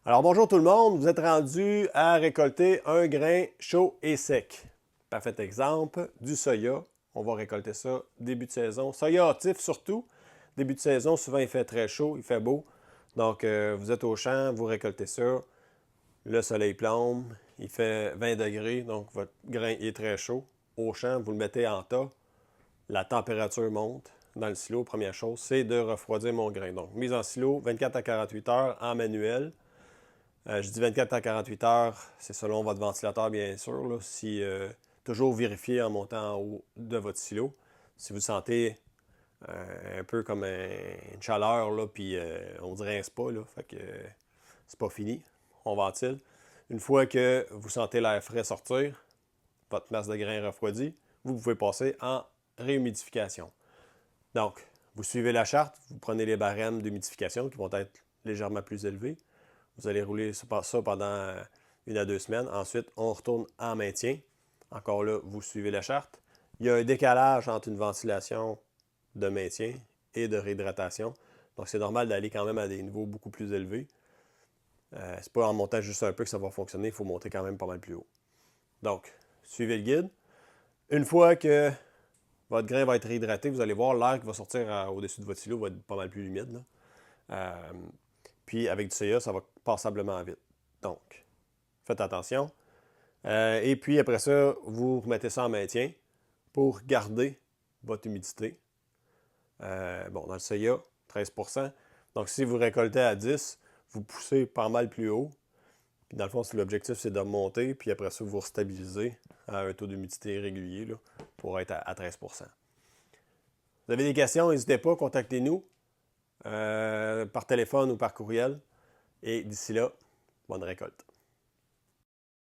Alors bonjour tout le monde, vous êtes rendu à récolter un grain chaud et sec. Parfait exemple, du soya. On va récolter ça début de saison. Soya hâtif surtout. Début de saison, souvent il fait très chaud, il fait beau. Donc vous êtes au champ, vous récoltez ça. Le soleil plombe, il fait 20 degrés, donc votre grain est très chaud. Au champ, vous le mettez en tas. La température monte dans le silo. Première chose, c'est de refroidir mon grain. Donc mise en silo, 24 à 48 heures en manuel. Je dis 24 à 48 heures, c'est selon votre ventilateur, bien sûr. Là. Si, toujours vérifier en montant en haut de votre silo. Si vous sentez un peu comme une chaleur, là, puis on dirait un spa, là, fait que c'est pas fini. On ventile. Une fois que vous sentez l'air frais sortir, votre masse de grains refroidie, vous pouvez passer en réhumidification. Donc, vous suivez la charte, vous prenez les barèmes d'humidification qui vont être légèrement plus élevés. Vous allez rouler ça pendant 1 à 2 semaines. Ensuite, on retourne en maintien. Encore là, vous suivez la charte. Il y a un décalage entre une ventilation de maintien et de réhydratation. Donc, c'est normal d'aller quand même à des niveaux beaucoup plus élevés. C'est pas en montant juste un peu que ça va fonctionner. Il faut monter quand même pas mal plus haut. Donc, suivez le guide. Une fois que votre grain va être réhydraté, vous allez voir l'air qui va sortir au-dessus de votre silo va être pas mal plus humide. Là. Euh, Puis avec du soya, ça va passablement vite. Donc, faites attention. Et puis après ça, vous remettez ça en maintien pour garder votre humidité. Bon, dans le soya, 13%. Donc, si vous récoltez à 10, vous poussez pas mal plus haut. Puis dans le fond, l'objectif, c'est de remonter. Puis après ça, vous restabilisez à un taux d'humidité régulier là, pour être à 13%. Vous avez des questions, n'hésitez pas, contactez-nous par téléphone ou par courriel. Et d'ici là, bonne récolte.